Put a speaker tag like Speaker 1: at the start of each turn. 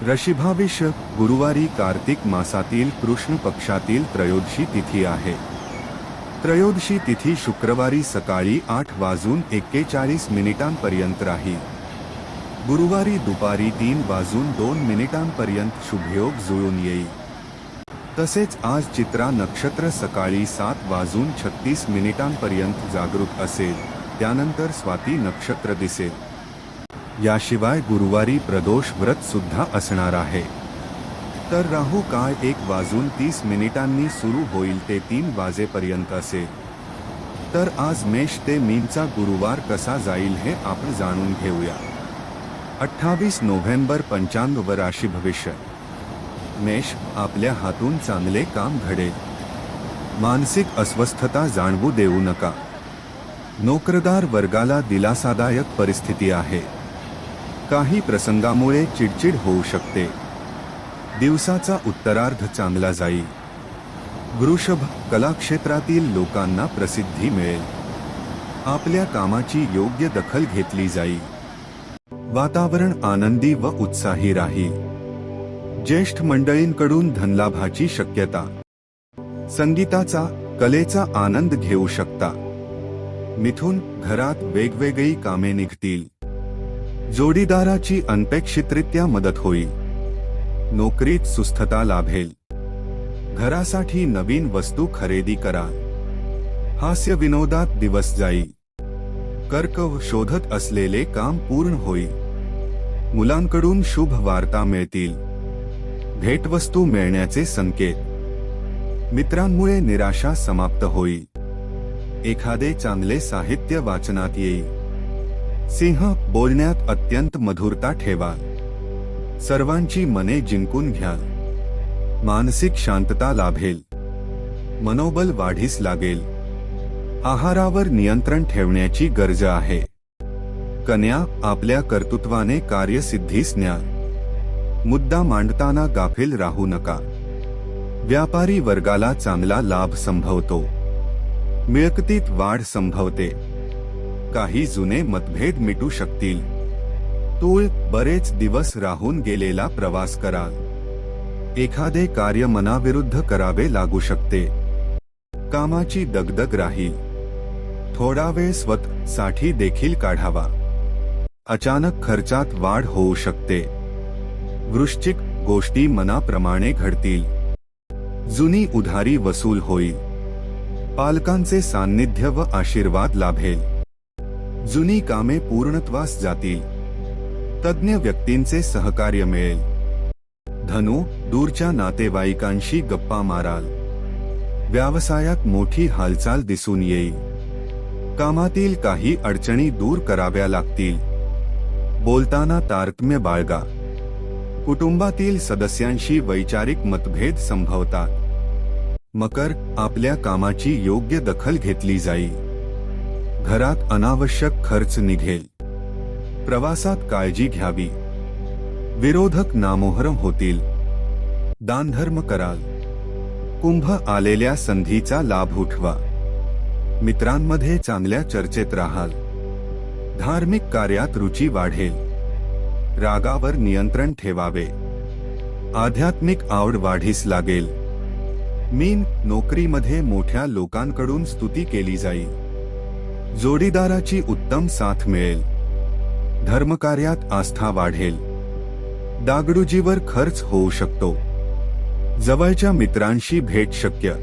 Speaker 1: ऋषभाविष गुरुवारी कार्तिक मासातील कृष्ण पक्षातील त्रयोदशी तिथी आहे. त्रयोदशी तिथी शुक्रवारी सकाळी 8:41 पर्यंत राहील. गुरुवारी दुपारी 3:02 पर्यंत शुभयोग जुळून येईल. तसेच आज चित्रा नक्षत्र सकाळी 7:36 पर्यंत जागृत असेल, त्यानंतर स्वाती नक्षत्र दिसेल. याशिवाय गुरुवारी प्रदोष व्रत सुद्धा असणार आहे. तर राहू काळ 1:30 सुरू होईल ते 3 वाजेपर्यंत असेल. तर आज मेष ते मीनचा गुरुवार कसा जाईल हे आपण जाणून घेऊया. 28 नोव्हेंबर पंचांग व राशी भविष्य. मेष, आपल्या हातून चांगले काम घडेल. मानसिक अस्वस्थता जाणवू देऊ नका. नोकरदार वर्गाला दिलासादायक परिस्थिती आहे. काही प्रसंगामुळे चिडचिड होऊ शकते. दिवसाचा उत्तरार्ध चांगला जाईल. वृषभ, कलाक्षेत्रातील लोकांना प्रसिद्धी मिळेल. आपल्या कामाची योग्य दखल घेतली जाईल. वातावरण आनंदी व उत्साही राहील. ज्येष्ठ मंडळींकडून धनलाभाची शक्यता. संगीताचा, कलेचा आनंद घेऊ शकता. मिथुन, घरात वेगवेगळी कामे निघतील. जोडीदाराची अनपेक्षितरित्या मदत होईल. नोकरीत सुस्थता लाभेल. घरासाठी नवीन वस्तू खरेदी करा. हास्य विनोदात दिवस जाईल. कर्क, शोधत असलेले काम पूर्ण होईल. मुलांकडून शुभ वार्ता मिळतील. भेटवस्तू मिळण्याचे संकेत. मित्रांमुळे निराशा समाप्त होईल. एखादे चांगले साहित्य वाचनात येईल. सिंह, बोलण्यात अत्यंत मधुरता ठेवा. सर्वांची मने जिंकून घ्या. मानसिक शांतता लाभेल. मनोबल वाढीस लागेल. आहारावर नियंत्रण ठेवण्याची गरज आहे. कन्या, आपल्या कर्तृत्वाने कार्यसिद्धीस न्या. मुद्दा मांडताना गाफील राहू नका. व्यापारी वर्गाला चांगला लाभ संभवतो. मिळकतीत वाढ संभवते. काही जुने मतभेद मिटू शकतील. तूळ, बरेच दिवस राहून गेलेला प्रवास करा. एखादे कार्य मनाविरुद्ध करावे लागू शकते. कामाची दगदग राहील. थोडा वेळ स्वतःसाठी देखील काढावा. अचानक खर्चात वाढ होऊ शकते. वृश्चिक, गोष्टी मनाप्रमाणे घडतील. जुनी उधारी वसूल होईल. पालकांचे सान्निध्य व आशीर्वाद लाभेल. जुनी कामे पूर्णत्वास जातील. तज्ञ व्यक्तींचे सहकार्य मिळेल. धनु, दूरच्या नातेवाईकांशी गप्पा माराल. व्यवसायात मोठी हालचाल दिसून येईल. कामातील काही अडचणी दूर कराव्या लागतील. बोलताना तारतम्य बाळगा. कुटुंबातील सदस्यांशी वैचारिक मतभेद संभवतात. मकर, आपल्या कामाची योग्य दखल घेतली जाईल. घरात अनावश्यक खर्च निघेल. प्रवासात काळजी घ्यावी. विरोधक नामोहरम होतील. दानधर्म कराल. कुंभ, आलेल्या संधीचा लाभ उठवा. मित्रांमध्ये चांगल्या चर्चेत राहाल. धार्मिक कार्यात रुची वाढेल. रागावर नियंत्रण ठेवावे. आध्यात्मिक आवड वाढीस लागेल. मीन, नोकरीमध्ये मोठ्या लोकांकडून स्तुती केली जाईल. जोडीदाराची उत्तम साथ मिळेल. धर्मकार्यात आस्था वाढेल. डागडुजीवर खर्च होऊ शकतो. जवळच्या मित्रांशी भेट शक्य.